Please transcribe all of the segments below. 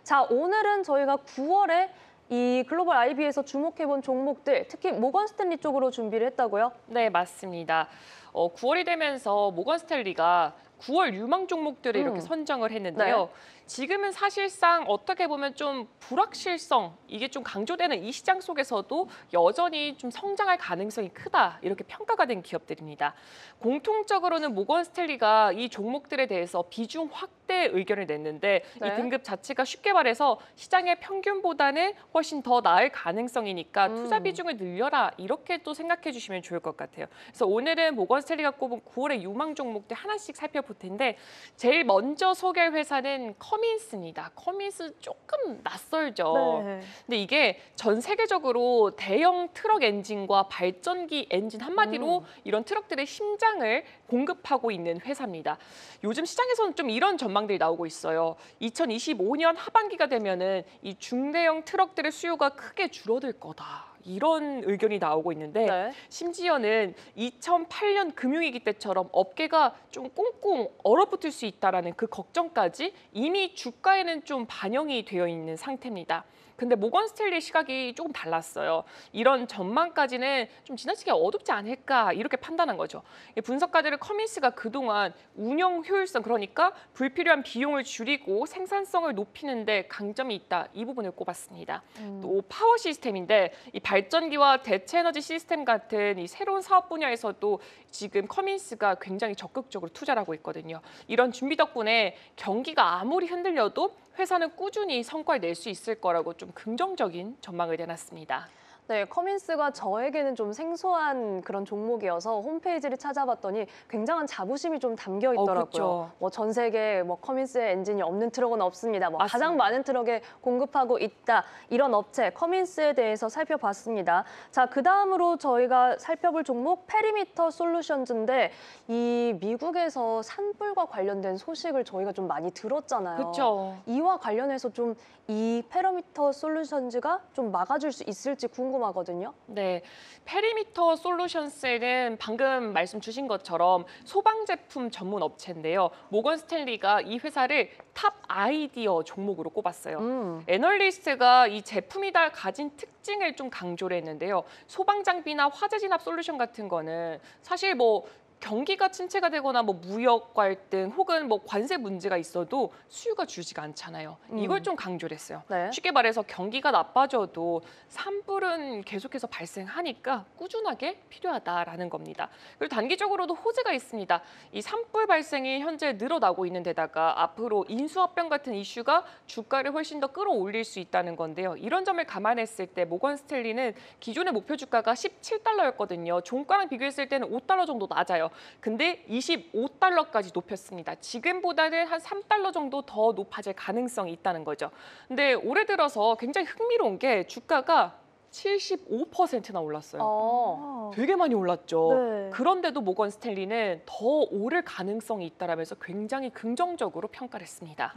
자, 오늘은 저희가 9월에 이 글로벌 IB에서 주목해본 종목들, 특히 모건 스탠리 쪽으로 준비를 했다고요? 네, 맞습니다. 9월이 되면서 모건 스탠리가 9월 유망 종목들을 이렇게 선정을 했는데요. 네. 지금은 사실상 어떻게 보면 좀 불확실성, 이게 좀 강조되는 이 시장 속에서도 여전히 좀 성장할 가능성이 크다, 이렇게 평가가 된 기업들입니다. 공통적으로는 모건 스탠리가 이 종목들에 대해서 비중 확대 의견을 냈는데 네. 이 등급 자체가 쉽게 말해서 시장의 평균보다는 훨씬 더 나을 가능성이니까 투자 비중을 늘려라, 이렇게 또 생각해 주시면 좋을 것 같아요. 그래서 오늘은 모건 스탠리가 꼽은 9월의 유망 종목들 하나씩 살펴볼 텐데 제일 먼저 소개할 회사는 커민스입니다. 커민스 조금 낯설죠. 네. 근데 이게 전 세계적으로 대형 트럭 엔진과 발전기 엔진 한마디로 이런 트럭들의 심장을 공급하고 있는 회사입니다. 요즘 시장에서는 좀 이런 전망들이 나오고 있어요. 2025년 하반기가 되면은 이 중대형 트럭들의 수요가 크게 줄어들 거다, 이런 의견이 나오고 있는데 네. 심지어는 2008년 금융위기 때처럼 업계가 좀 꽁꽁 얼어붙을 수 있다라는 그 걱정까지 이미 주가에는 좀 반영이 되어 있는 상태입니다. 근데 모건 스탠리 시각이 조금 달랐어요. 이런 전망까지는 좀 지나치게 어둡지 않을까, 이렇게 판단한 거죠. 분석가들은 커민스가 그동안 운영 효율성, 그러니까 불필요한 비용을 줄이고 생산성을 높이는 데 강점이 있다, 이 부분을 꼽았습니다. 또 파워 시스템인데 이 발전기와 대체 에너지 시스템 같은 이 새로운 사업 분야에서도 지금 커민스가 굉장히 적극적으로 투자를 하고 있거든요. 이런 준비 덕분에 경기가 아무리 흔들려도 회사는 꾸준히 성과를 낼 수 있을 거라고 좀 긍정적인 전망을 내놨습니다. 네, 커민스가 저에게는 좀 생소한 그런 종목이어서 홈페이지를 찾아봤더니 굉장한 자부심이 좀 담겨 있더라고요. 그렇죠. 뭐 전 세계 뭐 커민스의 엔진이 없는 트럭은 없습니다. 뭐 맞습니다. 가장 많은 트럭에 공급하고 있다. 이런 업체 커민스에 대해서 살펴봤습니다. 자, 그다음으로 저희가 살펴볼 종목 페리미터 솔루션즈인데 이 미국에서 산불과 관련된 소식을 저희가 좀 많이 들었잖아요. 그렇죠. 이와 관련해서 좀 이 페리미터 솔루션즈가 좀 막아줄 수 있을지 궁금하거든요. 네, 페리미터 솔루션스는 방금 말씀 주신 것처럼 소방 제품 전문 업체인데요. 모건 스탠리가 이 회사를 탑 아이디어 종목으로 꼽았어요. 애널리스트가 이 제품이 다 가진 특징을 좀 강조를 했는데요. 소방 장비나 화재 진압 솔루션 같은 거는 사실 뭐 경기가 침체가 되거나 뭐 무역 갈등 혹은 뭐 관세 문제가 있어도 수요가 줄지가 않잖아요. 이걸 좀 강조를 했어요. 네. 쉽게 말해서 경기가 나빠져도 산불은 계속해서 발생하니까 꾸준하게 필요하다라는 겁니다. 그리고 단기적으로도 호재가 있습니다. 이 산불 발생이 현재 늘어나고 있는 데다가 앞으로 인수합병 같은 이슈가 주가를 훨씬 더 끌어올릴 수 있다는 건데요. 이런 점을 감안했을 때 모건 스탠리는 기존의 목표 주가가 17달러였거든요. 종가랑 비교했을 때는 5달러 정도 낮아요. 근데 25달러까지 높였습니다. 지금보다는 한 3달러 정도 더 높아질 가능성이 있다는 거죠. 근데 올해 들어서 굉장히 흥미로운 게 주가가 75%나 올랐어요. 되게 많이 올랐죠. 네. 그런데도 모건 스탠리는 더 오를 가능성이 있다라면서 굉장히 긍정적으로 평가를 했습니다.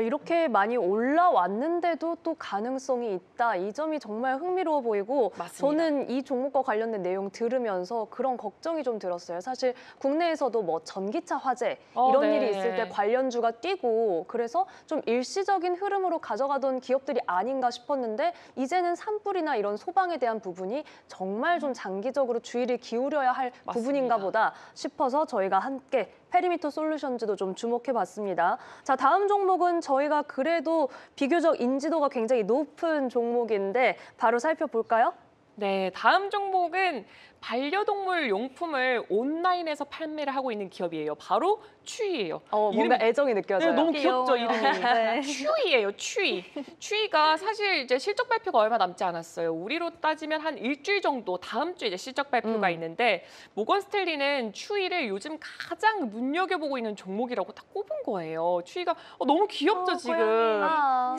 이렇게 많이 올라왔는데도 또 가능성이 있다. 이 점이 정말 흥미로워 보이고 맞습니다. 저는 이 종목과 관련된 내용 들으면서 그런 걱정이 좀 들었어요. 사실 국내에서도 뭐 전기차 화재 이런 네. 일이 있을 때 관련주가 뛰고 그래서 좀 일시적인 흐름으로 가져가던 기업들이 아닌가 싶었는데 이제는 산불이나 이런 소방에 대한 부분이 정말 좀 장기적으로 주의를 기울여야 할 맞습니다. 부분인가 보다 싶어서 저희가 함께 페리미터 솔루션즈도 좀 주목해봤습니다. 자, 다음 종목은 저희가 그래도 비교적 인지도가 굉장히 높은 종목인데 바로 살펴볼까요? 네, 다음 종목은 반려동물 용품을 온라인에서 판매를 하고 있는 기업이에요. 바로 추위예요. 뭔가 애정이 느껴져요. 네, 너무 귀엽죠, 이름이. 네. 추위예요, 추위. 추위가 사실 이제 실적 발표가 얼마 남지 않았어요. 우리로 따지면 한 일주일 정도, 다음 주에 이제 실적 발표가 있는데 모건 스탠리는 추위를 요즘 가장 눈여겨보고 있는 종목이라고 딱 꼽은 거예요. 추위가 너무 귀엽죠, 지금.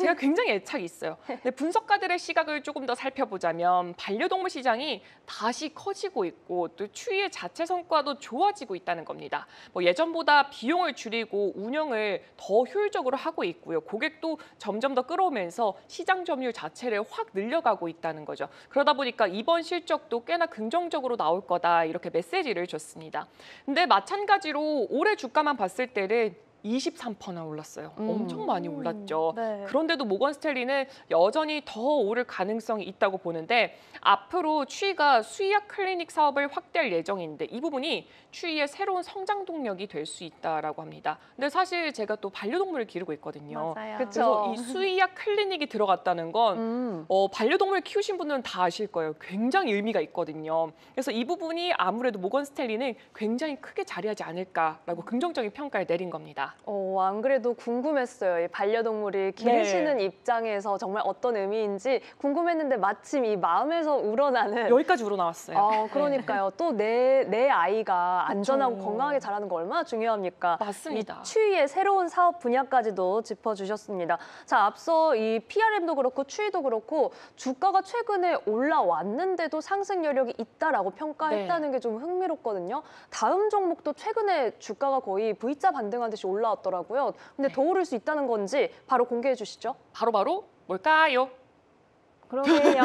제가 굉장히 애착이 있어요. 근데 분석가들의 시각을 조금 더 살펴보자면 반려동물 시장이 다시 커지고 있고 또 추위의 자체 성과도 좋아지고 있다는 겁니다. 뭐 예전보다 비용을 줄이고 운영을 더 효율적으로 하고 있고요. 고객도 점점 더 끌어오면서 시장 점유율 자체를 확 늘려가고 있다는 거죠. 그러다 보니까 이번 실적도 꽤나 긍정적으로 나올 거다, 이렇게 메시지를 줬습니다. 근데 마찬가지로 올해 주가만 봤을 때는 23%나 올랐어요. 엄청 많이 올랐죠. 네. 그런데도 모건 스탠리는 여전히 더 오를 가능성이 있다고 보는데 앞으로 추이가 수의학 클리닉 사업을 확대할 예정인데 이 부분이 추이의 새로운 성장 동력이 될 수 있다라고 합니다. 근데 사실 제가 또 반려동물을 기르고 있거든요. 맞아요. 그쵸. 그래서 이 수의학 클리닉이 들어갔다는 건 반려동물 키우신 분들은 다 아실 거예요. 굉장히 의미가 있거든요. 그래서 이 부분이 아무래도 모건 스탠리는 굉장히 크게 자리하지 않을까라고 긍정적인 평가를 내린 겁니다. 안 그래도 궁금했어요. 이 반려동물을 기르시는 입장에서 정말 어떤 의미인지 궁금했는데 마침 이 마음에서 우러나는 여기까지 우러나왔어요. 그러니까요. 또 내 아이가 안전하고 건강하게 자라는 거 얼마나 중요합니까? 맞습니다. 이 추위의 새로운 사업 분야까지도 짚어주셨습니다. 자, 앞서 이 PRM도 그렇고 추위도 그렇고 주가가 최근에 올라왔는데도 상승 여력이 있다라고 평가했다는 게 좀 흥미롭거든요. 다음 종목도 최근에 주가가 거의 V자 반등한 듯이 올라왔더라고요. 근데 더 오를 수 있다는 건지 바로 공개해 주시죠. 바로 뭘까요? 그러게요.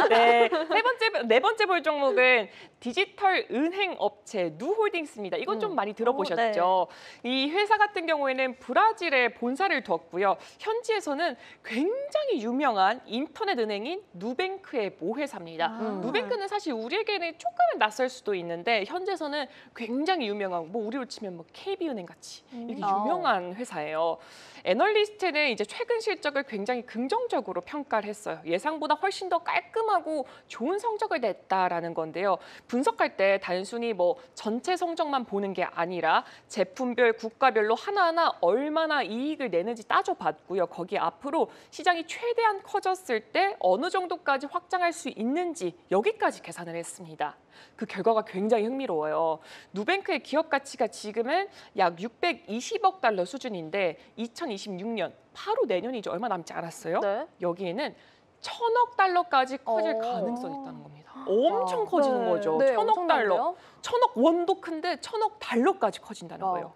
네 번째 볼 종목은 디지털 은행 업체 누홀딩스입니다. 이건 좀 많이 들어보셨죠? 이 회사 같은 경우에는 브라질에 본사를 두었고요. 현지에서는 굉장히 유명한 인터넷 은행인 누뱅크의 모회사입니다. 누뱅크는 사실 우리에게는 조금은 낯설 수도 있는데 현지에서는 굉장히 유명한 우리로 치면 KB은행 같이 이렇게 유명한 회사예요. 애널리스트는 이제 최근 실적을 굉장히 긍정적으로 평가를 했어요. 예상보다 훨씬 더 깔끔하고 좋은 성적을 냈다라는 건데요. 분석할 때 단순히 전체 성적만 보는 게 아니라 제품별, 국가별로 하나하나 얼마나 이익을 내는지 따져봤고요. 거기에 앞으로 시장이 최대한 커졌을 때 어느 정도까지 확장할 수 있는지 여기까지 계산을 했습니다. 그 결과가 굉장히 흥미로워요. 누뱅크의 기업 가치가 지금은 약 620억 달러 수준인데 2026년 바로 내년이죠. 얼마 남지 않았어요. 네. 여기에는 1,000억 달러까지 커질 가능성이 있다는 겁니다. 엄청 커지는 거죠. 네, 1,000억 달러. 엄청난데요? 1,000억 원도 큰데 1,000억 달러까지 커진다는 와. 거예요.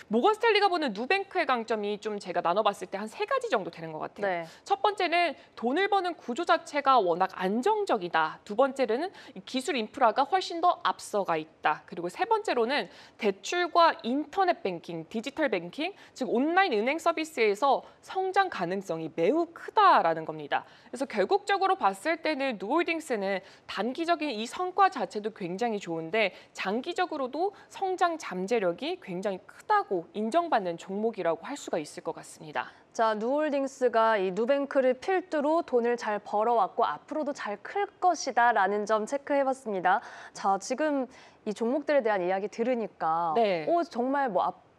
모건 스탠리가 보는 누뱅크의 강점이 좀 제가 나눠봤을 때 한 3가지 정도 되는 것 같아요. 네. 첫 번째는 돈을 버는 구조 자체가 워낙 안정적이다. 두 번째로는 기술 인프라가 훨씬 더 앞서가 있다. 그리고 세 번째로는 대출과 인터넷 뱅킹, 디지털 뱅킹, 즉 온라인 은행 서비스에서 성장 가능성이 매우 크다라는 겁니다. 그래서 결국적으로 봤을 때는 누홀딩스는 단기적인 이 성과 자체도 굉장히 좋은데 장기적으로도 성장 잠재력이 굉장히 크다고 인정받는 종목이라고 할 수가 있을 것 같습니다. 자, 누홀딩스가 이 누뱅크를 필두로 돈을 잘 벌어왔고 앞으로도 잘 클 것이다라는 점 체크해봤습니다. 자, 지금 이 종목들에 대한 이야기 들으니까 정말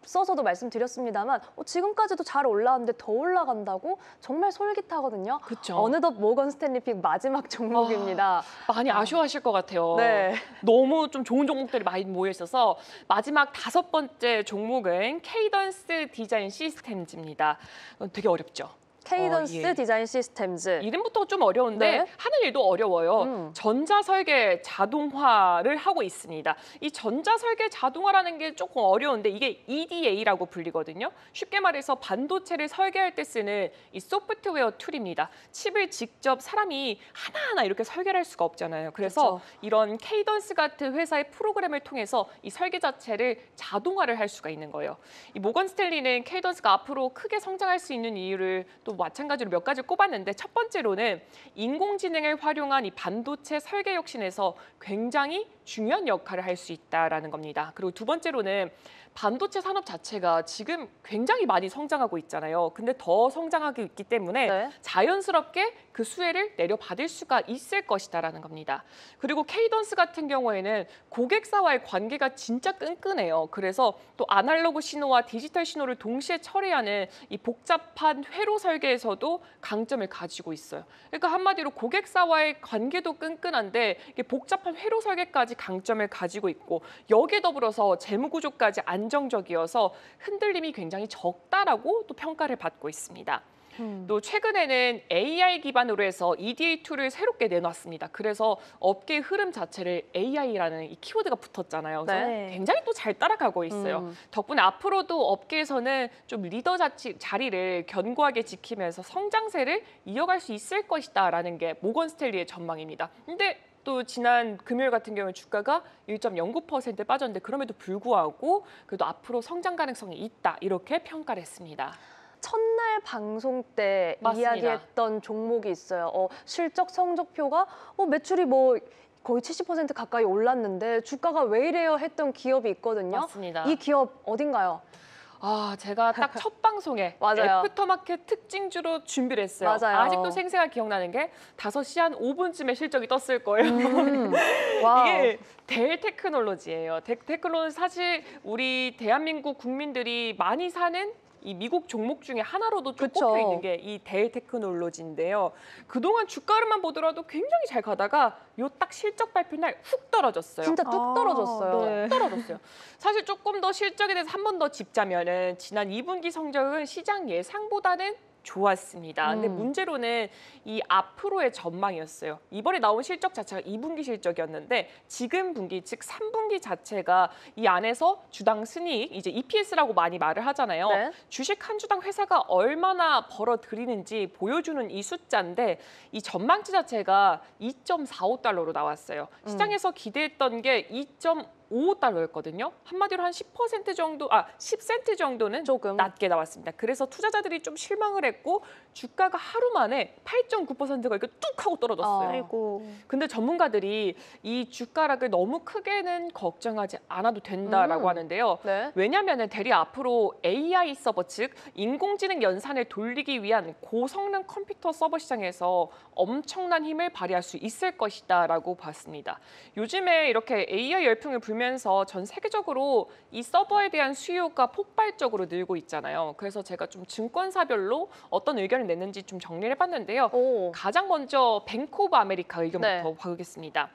앞서서도 말씀드렸습니다만 지금까지도 잘 올라왔는데 더 올라간다고 정말 솔깃하거든요. 그렇죠. 어느덧 모건 스탠리 픽 마지막 종목입니다. 많이 아쉬워하실 것 같아요. 네. 너무 좀 좋은 종목들이 많이 모여 있어서 마지막 5번째 종목은 케이던스 디자인 시스템즈입니다. 되게 어렵죠. 케이던스 디자인 시스템즈. 이름부터 좀 어려운데 하는 일도 어려워요. 전자설계 자동화를 하고 있습니다. 이 전자설계 자동화라는 게 조금 어려운데 이게 EDA라고 불리거든요. 쉽게 말해서 반도체를 설계할 때 쓰는 이 소프트웨어 툴입니다. 칩을 직접 사람이 하나하나 이렇게 설계를 할 수가 없잖아요. 그래서 이런 케이던스 같은 회사의 프로그램을 통해서 이 설계 자체를 자동화를 할 수가 있는 거예요. 이 모건 스탠리는 케이던스가 앞으로 크게 성장할 수 있는 이유를 또 마찬가지로 몇 가지를 꼽았는데 첫 번째로는 인공지능을 활용한 이 반도체 설계 혁신에서 굉장히 중요한 역할을 할 수 있다라는 겁니다. 그리고 두 번째로는 반도체 산업 자체가 지금 굉장히 많이 성장하고 있잖아요. 근데 더 성장하고 있기 때문에 자연스럽게 그 수혜를 내려받을 수가 있을 것이다라는 겁니다. 그리고 케이던스 같은 경우에는 고객사와의 관계가 진짜 끈끈해요. 그래서 또 아날로그 신호와 디지털 신호를 동시에 처리하는 이 복잡한 회로 설계에서도 강점을 가지고 있어요. 그러니까 한마디로 고객사와의 관계도 끈끈한데 이게 복잡한 회로 설계까지 강점을 가지고 있고 여기에 더불어서 재무 구조까지 안정적이어서 흔들림이 굉장히 적다라고 또 평가를 받고 있습니다. 또 최근에는 AI 기반으로 해서 EDA 툴을 새롭게 내놨습니다. 그래서 업계의 흐름 자체를 AI라는 이 키워드가 붙었잖아요. 그래서 굉장히 또 잘 따라가고 있어요. 덕분에 앞으로도 업계에서는 좀 리더 자리를 견고하게 지키면서 성장세를 이어갈 수 있을 것이다라는 게 모건 스탠리의 전망입니다. 근데 또 지난 금요일 같은 경우는 주가가 1.09% 빠졌는데 그럼에도 불구하고 그래도 앞으로 성장 가능성이 있다 이렇게 평가를 했습니다. 첫날 방송 때 맞습니다. 이야기했던 종목이 있어요. 실적 성적표가 매출이 뭐 거의 70% 가까이 올랐는데 주가가 왜 이래요 했던 기업이 있거든요. 맞습니다. 이 기업 어딘가요? 제가 딱 첫 방송에 맞아요. 애프터마켓 특징주로 준비를 했어요. 맞아요. 아직도 생생하게 기억나는 게 5시 한 5분쯤에 실적이 떴을 거예요. 와우. 이게 델 테크놀로지예요. 델 테크놀로지 사실 우리 대한민국 국민들이 많이 사는 이 미국 종목 중에 하나로도 좀 그쵸. 꼽혀 있는 게 이 델 테크놀로지인데요. 그동안 주가만 보더라도 굉장히 잘 가다가 요 딱 실적 발표 날 훅 떨어졌어요. 진짜 뚝 떨어졌어요. 네. 떨어졌어요. 사실 조금 더 실적에 대해서 한 번 더 짚자면은 지난 2분기 성적은 시장 예상보다는 좋았습니다. 근데 문제로는 이 앞으로의 전망이었어요. 이번에 나온 실적 자체가 2분기 실적이었는데 지금 분기, 즉 3분기 자체가 이 안에서 주당 순이익, 이제 EPS라고 많이 말을 하잖아요. 네. 주식 한 주당 회사가 얼마나 벌어들이는지 보여주는 이 숫자인데 이 전망치 자체가 2.45달러로 나왔어요. 시장에서 기대했던 게 2.55달러였거든요. 한마디로 한 10% 정도, 10센트 정도는 조금. 낮게 나왔습니다. 그래서 투자자들이 좀 실망을 했고 주가가 하루 만에 8.9%가 이렇게 뚝 하고 떨어졌어요. 아이고. 근데 전문가들이 이 주가락을 너무 크게는 걱정하지 않아도 된다라고 하는데요. 네. 왜냐하면 대리 앞으로 AI 서버, 즉 인공지능 연산을 돌리기 위한 고성능 컴퓨터 서버 시장에서 엄청난 힘을 발휘할 수 있을 것이다라고 봤습니다. 요즘에 이렇게 AI 열풍을 불면서 전 세계적으로 이 서버에 대한 수요가 폭발적으로 늘고 있잖아요. 그래서 제가 좀 증권사별로 어떤 의견을 냈는지 좀 정리를 해봤는데요. 오. 가장 먼저 뱅크 오브 아메리카 의견부터 네. 보겠습니다.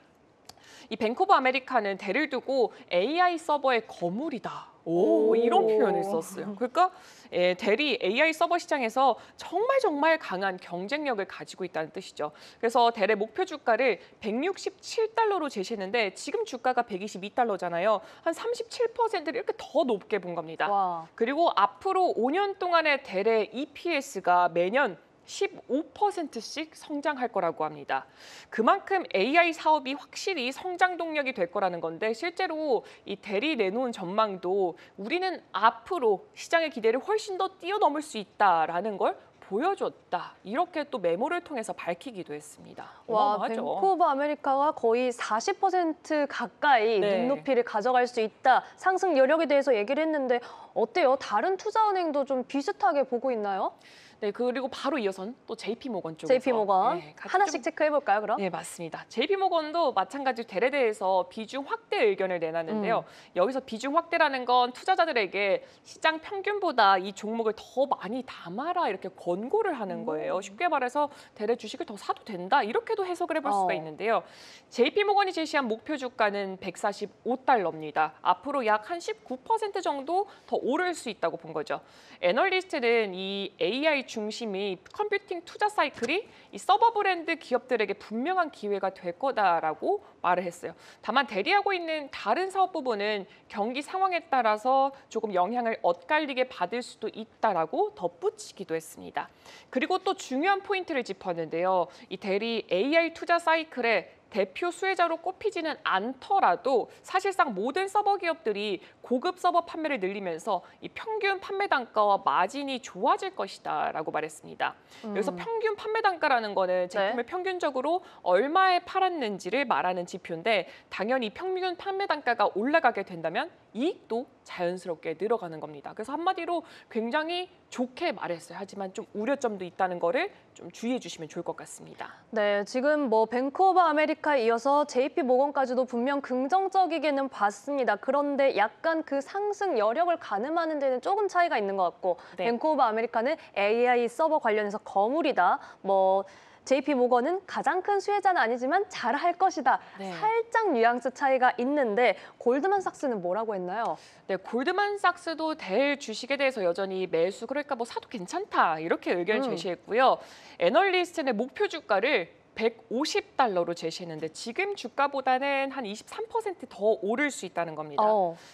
이 뱅크 오브 아메리카는 대를 두고 AI 서버의 거물이다. 오. 이런 표현을 썼어요. 그러니까 델이 AI 서버 시장에서 정말 강한 경쟁력을 가지고 있다는 뜻이죠. 그래서 델의 목표 주가를 167달러로 제시했는데 지금 주가가 122달러잖아요. 한 37%를 이렇게 더 높게 본 겁니다. 와. 그리고 앞으로 5년 동안의 델의 EPS가 매년 15%씩 성장할 거라고 합니다. 그만큼 AI 사업이 확실히 성장 동력이 될 거라는 건데 실제로 이 델이 내놓은 전망도 우리는 앞으로 시장의 기대를 훨씬 더 뛰어넘을 수 있다라는 걸 보여줬다. 이렇게 또 메모를 통해서 밝히기도 했습니다. 와, 어마어마하죠. 뱅크 오브 아메리카가 거의 40% 가까이 네. 눈높이를 가져갈 수 있다. 상승 여력에 대해서 얘기를 했는데 어때요? 다른 투자은행도 좀 비슷하게 보고 있나요? 네, 그리고 바로 이어선 또 JP모건 쪽에서 JP모건 같이 하나씩 체크해 볼까요, 그럼? 네, 맞습니다. JP모건도 마찬가지로 델에 대해서 비중 확대 의견을 내놨는데요. 여기서 비중 확대라는 건 투자자들에게 시장 평균보다 이 종목을 더 많이 담아라 이렇게 권고를 하는 거예요. 쉽게 말해서 델의 주식을 더 사도 된다 이렇게도 해석을 해볼 수가 있는데요. JP모건이 제시한 목표 주가는 145달러입니다. 앞으로 약 한 19% 정도 더 오를 수 있다고 본 거죠. 애널리스트는 이 AI 중심의 컴퓨팅 투자 사이클이 이 서버 브랜드 기업들에게 분명한 기회가 될 거다라고 말을 했어요. 다만 대리하고 있는 다른 사업 부분은 경기 상황에 따라서 조금 영향을 엇갈리게 받을 수도 있다라고 덧붙이기도 했습니다. 그리고 또 중요한 포인트를 짚었는데요. 이 대리 AI 투자 사이클에 대표 수혜자로 꼽히지는 않더라도 사실상 모든 서버 기업들이 고급 서버 판매를 늘리면서 이 평균 판매 단가와 마진이 좋아질 것이다라고 말했습니다. 여기서 평균 판매 단가라는 거는 제품을 평균적으로 얼마에 팔았는지를 말하는 지표인데 당연히 평균 판매 단가가 올라가게 된다면 이익도 자연스럽게 늘어가는 겁니다. 그래서 한마디로 굉장히 좋게 말했어요. 하지만 좀 우려점도 있다는 거를 좀 주의해 주시면 좋을 것 같습니다. 네, 지금 뭐 뱅크 오브 아메리카에 이어서 JP모건까지도 분명 긍정적이게는 봤습니다. 그런데 약간 그 상승 여력을 가늠하는 데는 조금 차이가 있는 것 같고 네. 뱅크 오브 아메리카는 AI 서버 관련해서 거물이다. 뭐 JP모건은 가장 큰 수혜자는 아니지만 잘할 것이다. 네. 살짝 뉘앙스 차이가 있는데 골드만삭스는 뭐라고 했나요? 네, 골드만삭스도 델 주식에 대해서 여전히 매수 그러니까 뭐 사도 괜찮다 이렇게 의견을 제시했고요. 애널리스트는 목표 주가를 150달러로 제시했는데 지금 주가보다는 한 23%더 오를 수 있다는 겁니다.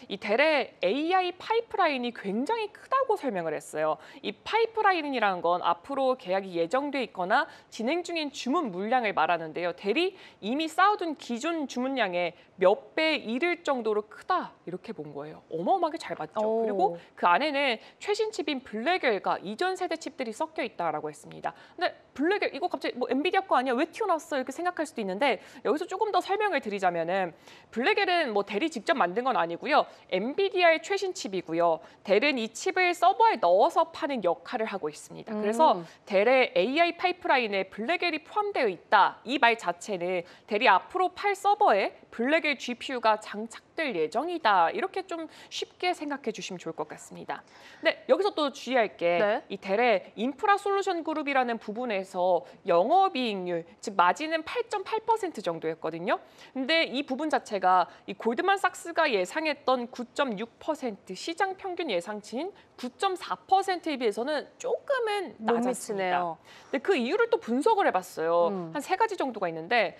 이 델의 AI 파이프라인이 굉장히 크다고 설명을 했어요. 이 파이프라인이라는 건 앞으로 계약이 예정돼 있거나 진행 중인 주문 물량을 말하는데요. 델이 이미 쌓아둔 기존 주문량의 몇 배 이를 정도로 크다 이렇게 본 거예요. 어마어마하게 잘 봤죠. 그리고 그 안에는 최신 칩인 블랙엘과 이전 세대 칩들이 섞여 있다라고 했습니다. 근데 블랙엘 이거 갑자기 뭐 엔비디아 거 아니야? 왜 튀어나왔어? 이렇게 생각할 수도 있는데 여기서 조금 더 설명을 드리자면은 블랙엘은 뭐 델이 직접 만든 건 아니고요. 엔비디아의 최신 칩이고요. 델은 이 칩을 서버에 넣어서 파는 역할을 하고 있습니다. 그래서 델의 AI 파이프라인에 블랙엘이 포함되어 있다. 이 말 자체는 델이 앞으로 팔 서버에 블랙엘 GPU가 장착될 예정이다. 이렇게 좀 쉽게 생각해 주시면 좋을 것 같습니다. 근데 여기서 또 주의할 게 이 델의 인프라 솔루션 그룹이라는 부분에서 영업이익률, 즉 마진은 8.8% 정도였거든요. 근데 이 부분 자체가 이 골드만삭스가 예상했던 9.6%, 시장 평균 예상치인 9.4%에 비해서는 조금은 낮았습니다. 근데 그 이유를 또 분석을 해봤어요. 한 3가지 정도가 있는데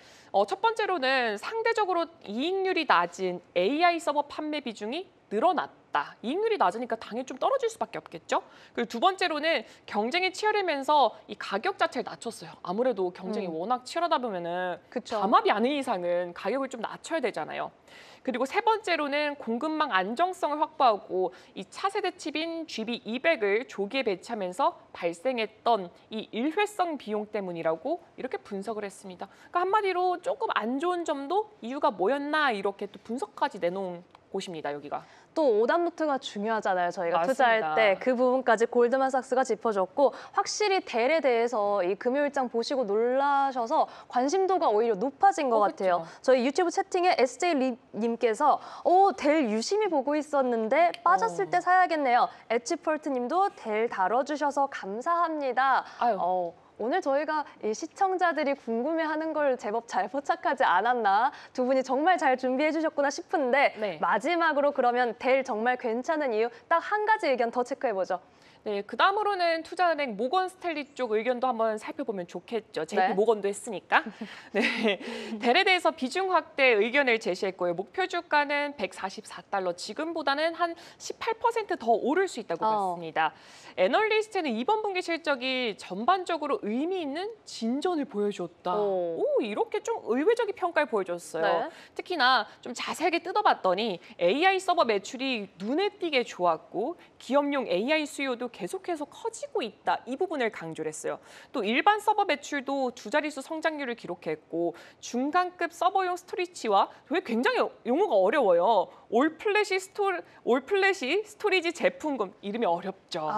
첫 번째로는 상대적으로 이익률이 낮은 AI 서버 판매 비중이 늘어났다. 이익률이 낮으니까 당연히 좀 떨어질 수밖에 없겠죠. 그리고 두 번째로는 경쟁이 치열하면서 이 가격 자체를 낮췄어요. 아무래도 경쟁이 워낙 치열하다 보면은 담합이 아닌 이상은 가격을 좀 낮춰야 되잖아요. 그리고 세 번째로는 공급망 안정성을 확보하고 이 차세대 칩인 GB200을 조기에 배치하면서 발생했던 이 일회성 비용 때문이라고 이렇게 분석을 했습니다. 그러니까 한마디로 조금 안 좋은 점도 이유가 뭐였나 이렇게 또 분석까지 내놓은 곳입니다, 여기가. 또 오답노트가 중요하잖아요. 저희가 맞습니다. 투자할 때 그 부분까지 골드만삭스가 짚어줬고 확실히 델에 대해서 이 금요일장 보시고 놀라셔서 관심도가 오히려 높아진 것 같아요. 그쵸. 저희 유튜브 채팅에 SJ님께서 델 유심히 보고 있었는데 빠졌을 때 사야겠네요. 엣지펄트님도 델 다뤄주셔서 감사합니다. 오늘 저희가 이 시청자들이 궁금해하는 걸 제법 잘 포착하지 않았나 두 분이 정말 잘 준비해 주셨구나 싶은데 마지막으로 그러면 델 정말 괜찮은 이유 딱 한 가지 의견 더 체크해보죠. 네, 그 다음으로는 투자은행 모건 스탠리 쪽 의견도 한번 살펴보면 좋겠죠. JP 모건도 했으니까. 네, 델에 대해서 비중 확대 의견을 제시했고요. 목표 주가는 144달러, 지금보다는 한 18%더 오를 수 있다고 봤습니다. 애널리스트는 이번 분기 실적이 전반적으로 의미 있는 진전을 보여줬다. 이렇게 좀 의외적인 평가를 보여줬어요. 특히나 좀 자세하게 뜯어봤더니 AI 서버 매출이 눈에 띄게 좋았고 기업용 AI 수요도 계속해서 커지고 있다. 이 부분을 강조를 했어요. 또 일반 서버 매출도 두 자릿수 성장률을 기록했고 중간급 서버용 스토리지와 왜 굉장히 용어가 어려워요. 올플래시 스토리지 제품군 이름이 어렵죠.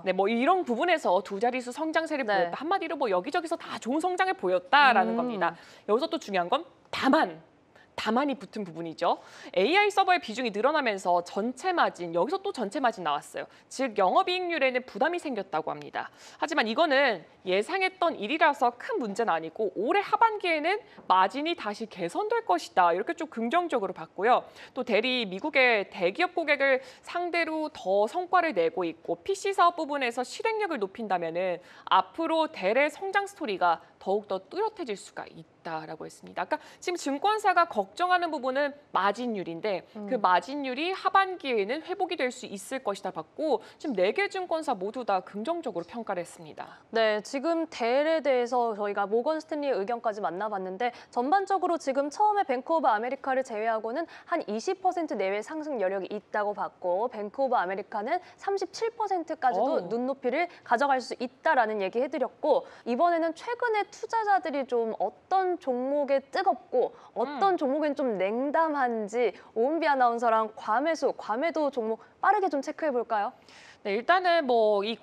네, 뭐 이런 부분에서 두 자릿수 성장세를 보였다. 한마디로 뭐 여기저기서 다 좋은 성장을 보였다라는 겁니다. 여기서 또 중요한 건 다만이 붙은 부분이죠. AI 서버의 비중이 늘어나면서 전체 마진, 여기서 또 전체 마진 나왔어요. 즉 영업이익률에는 부담이 생겼다고 합니다. 하지만 이거는 예상했던 일이라서 큰 문제는 아니고 올해 하반기에는 마진이 다시 개선될 것이다. 이렇게 좀 긍정적으로 봤고요. 또 델이 미국의 대기업 고객을 상대로 더 성과를 내고 있고 PC 사업 부분에서 실행력을 높인다면은 앞으로 델의 성장 스토리가 더욱더 뚜렷해질 수가 있다라고 했습니다. 아까 지금 증권사가 걱정하는 부분은 마진율인데 그 마진율이 하반기에는 회복이 될 수 있을 것이다 봤고 지금 4개 증권사 모두 다 긍정적으로 평가를 했습니다. 네, 지금 델에 대해서 저희가 모건 스탠리의 의견까지 만나봤는데 전반적으로 지금 처음에 뱅크 오브 아메리카를 제외하고는 한 20% 내외 상승 여력이 있다고 봤고 뱅크 오브 아메리카는 37%까지도 눈높이를 가져갈 수 있다라는 얘기 해드렸고 이번에는 최근에 투자자들이 좀 어떤 종목에 뜨겁고 어떤 종목엔 좀 냉담한지 오은비 아나운서랑 과매도 종목 빠르게 좀 체크해 볼까요? 네, 일단은 뭐 이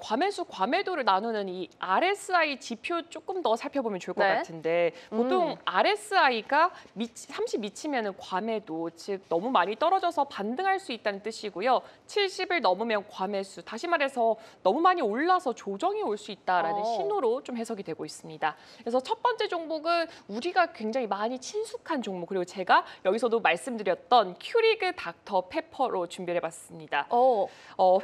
과매도를 나누는 이 RSI 지표 조금 더 살펴보면 좋을 것 같은데 보통 RSI가 30 미치면은 과매도, 즉 너무 많이 떨어져서 반등할 수 있다는 뜻이고요. 70을 넘으면 과매수, 다시 말해서 너무 많이 올라서 조정이 올 수 있다라는 신호로 좀 해석이 되고 있습니다. 그래서 첫 번째 종목은 우리가 굉장히 많이 친숙한 종목, 그리고 제가 여기서도 말씀드렸던 큐리그 닥터 페퍼로 준비를 해봤습니다.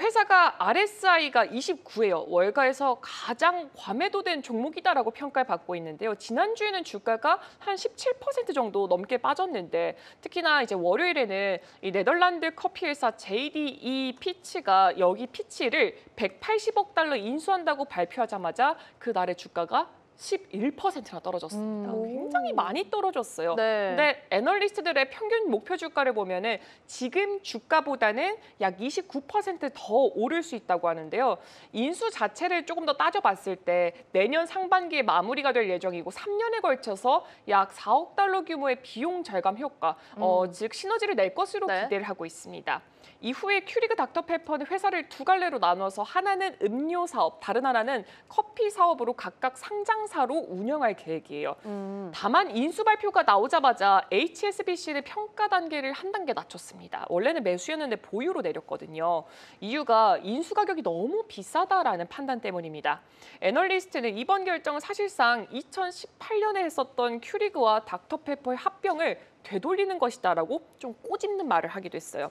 회사가 RSI가 29예요. 월가에서 가장 과매도된 종목이다라고 평가를 받고 있는데요. 지난주에는 주가가 한 17% 정도 넘게 빠졌는데 특히나 이제 월요일에는 이 네덜란드 커피 회사 JDE 피치가 여기 피치를 180억 달러 인수한다고 발표하자마자 그날의 주가가 11%나 떨어졌습니다. 굉장히 많이 떨어졌어요. 네. 근데 애널리스트들의 평균 목표 주가를 보면은 지금 주가보다는 약 29%더 오를 수 있다고 하는데요. 인수 자체를 조금 더 따져봤을 때 내년 상반기에 마무리가 될 예정이고 3년에 걸쳐서 약 4억 달러 규모의 비용 절감 효과, 즉 시너지를 낼 것으로 네. 기대를 하고 있습니다. 이후에 큐리그 닥터페퍼는 회사를 두 갈래로 나눠서 하나는 음료 사업, 다른 하나는 커피 사업으로 각각 상장사로 운영할 계획이에요. 다만 인수 발표가 나오자마자 HSBC는 평가 단계를 한 단계 낮췄습니다. 원래는 매수였는데 보유로 내렸거든요. 이유가 인수 가격이 너무 비싸다라는 판단 때문입니다. 애널리스트는 이번 결정은 사실상 2018년에 했었던 큐리그와 닥터페퍼의 합병을 되돌리는 것이다라고 좀 꼬집는 말을 하기도 했어요.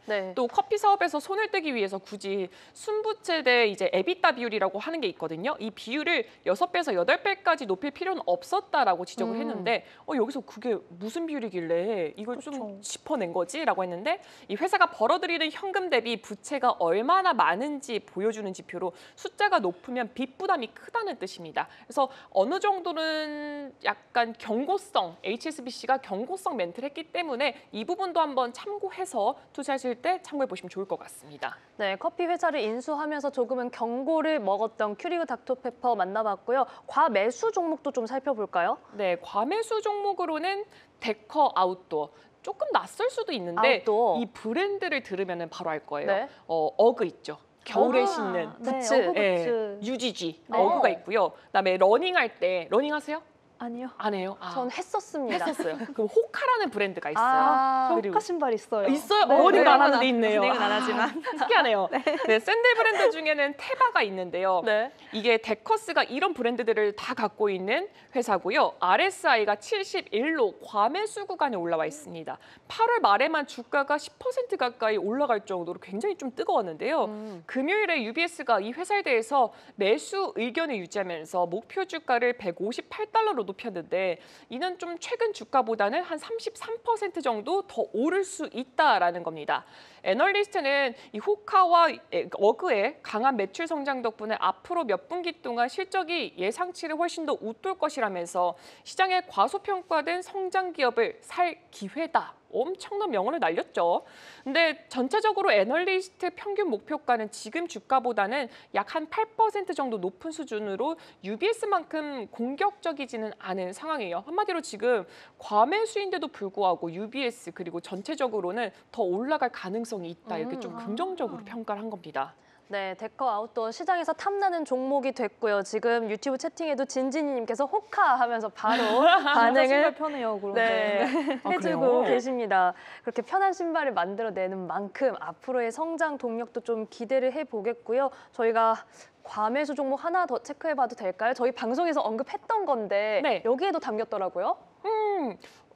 네. 또 커피 사업에서 손을 떼기 위해서 굳이 순부채 대 이제 에비타 비율이라고 하는 게 있거든요. 이 비율을 6배에서 8배까지 높일 필요는 없었다라고 지적을 했는데 여기서 그게 무슨 비율이길래 이걸 좀 짚어낸 거지라고 했는데 이 회사가 벌어들이는 현금 대비 부채가 얼마나 많은지 보여주는 지표로 숫자가 높으면 빚 부담이 크다는 뜻입니다. 그래서 어느 정도는 약간 경고성, HSBC가 경고성 멘트를 했기 때문에 이 부분도 한번 참고해서 투자하실 때 참고해 보시면 좋을 것 같습니다. 네, 커피 회사를 인수하면서 조금은 경고를 먹었던 큐리그 닥터페퍼 만나봤고요. 과매수 종목도 좀 살펴볼까요? 네, 과매수 종목으로는 데커 아웃도어. 조금 낯설 수도 있는데 아웃도어. 이 브랜드를 들으면 바로 알 거예요. 네. 어그 있죠. 겨울에 신는 부츠. 네, 어구 예, 부츠. UGG 네. 어그가 있고요. 그다음에 러닝할 때 러닝하세요? 아니요. 안 해요? 아, 전 했었습니다. 했었어요. 그럼 호카라는 브랜드가 있어요. 아, 그리고- 호카 신발 있어요. 있어요? 네, 러닝은 네, 안 하나. 하는데 있네요. 러닝은 안 하지만. 특이하네요. 네, 샌들 브랜드 중에는 테바가 있는데요. 네. 이게 데커스가 이런 브랜드들을 다 갖고 있는 회사고요. RSI가 71로 과매수 구간에 올라와 있습니다. 8월 말에만 주가가 10% 가까이 올라갈 정도로 굉장히 좀 뜨거웠는데요. 금요일에 UBS가 이 회사에 대해서 매수 의견을 유지하면서 목표 주가를 158달러로 높였는데 이는 좀 최근 주가보다는 한 33% 정도 더 오를 수 있다라는 겁니다. 애널리스트는 이 호카와 어그의 강한 매출 성장 덕분에 앞으로 몇 분기 동안 실적이 예상치를 훨씬 더 웃돌 것이라면서 시장에 과소평가된 성장 기업을 살 기회다. 엄청난 명언을 날렸죠. 근데 전체적으로 애널리스트 평균 목표가는 지금 주가보다는 약 한 8% 정도 높은 수준으로 UBS만큼 공격적이지는 않은 상황이에요. 한마디로 지금 과매수인데도 불구하고 UBS 그리고 전체적으로는 더 올라갈 가능성이 있다. 이렇게 좀 긍정적으로 평가를 한 겁니다. 네, 데커 아웃도어 시장에서 탐나는 종목이 됐고요. 지금 유튜브 채팅에도 진진이님께서 호카 하면서 바로 신발 반응을 편해요, 그런 네, 게. 해주고 그래요? 계십니다. 그렇게 편한 신발을 만들어내는 만큼 앞으로의 성장 동력도 좀 기대를 해보겠고요. 저희가 과매수 종목 하나 더 체크해봐도 될까요? 저희 방송에서 언급했던 건데 네. 여기에도 담겼더라고요.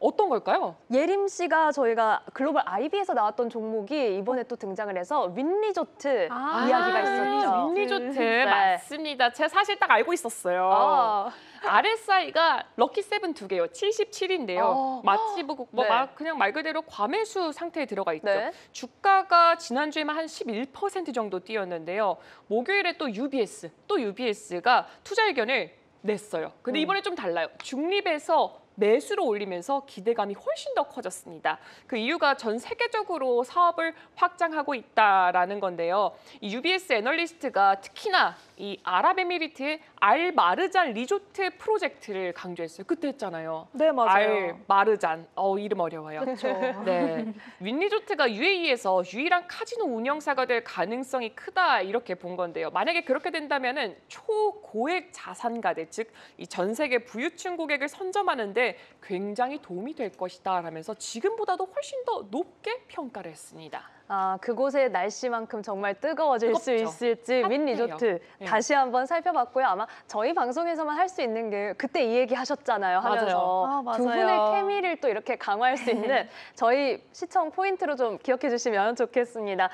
어떤 걸까요? 예림 씨가 저희가 글로벌 IB에서 나왔던 종목이 이번에 또 등장을 해서 윈리조트 이야기가 있었죠. 윈리조트 네. 맞습니다. 제가 사실 딱 알고 있었어요. 아, RSI가 럭키 세븐 2개요. 77인데요. 마치 뭐 네. 그냥 말 그대로 과매수 상태에 들어가 있죠. 네. 주가가 지난주에만 한 11% 정도 뛰었는데요. 목요일에 또 UBS가 투자 의견을 냈어요. 근데 이번에 좀 달라요. 중립에서 매수로 올리면서 기대감이 훨씬 더 커졌습니다. 그 이유가 전 세계적으로 사업을 확장하고 있다라는 건데요. 이 UBS 애널리스트가 특히나 이 아랍에미리트의 알 마르잔 리조트 프로젝트를 강조했어요. 그때 했잖아요. 네, 맞아요. 알 마르잔. 이름 어려워요. 그렇죠. 네, 윈리조트가 UAE에서 유일한 카지노 운영사가 될 가능성이 크다 이렇게 본 건데요. 만약에 그렇게 된다면은 초고액 자산가들, 즉 이 전 세계 부유층 고객을 선점하는데 굉장히 도움이 될 것이다라면서 지금보다도 훨씬 더 높게 평가를 했습니다. 아, 그곳의 날씨만큼 정말 뜨거워질 수 뜨겁죠. 있을지 핫해요. 윈리조트 네. 다시 한번 살펴봤고요. 아마 저희 방송에서만 할 수 있는 게 그때 이 얘기 하셨잖아요 하면서 맞아요. 아, 두 분의 맞아요. 케미를 또 이렇게 강화할 수 있는 저희 시청 포인트로 좀 기억해 주시면 좋겠습니다.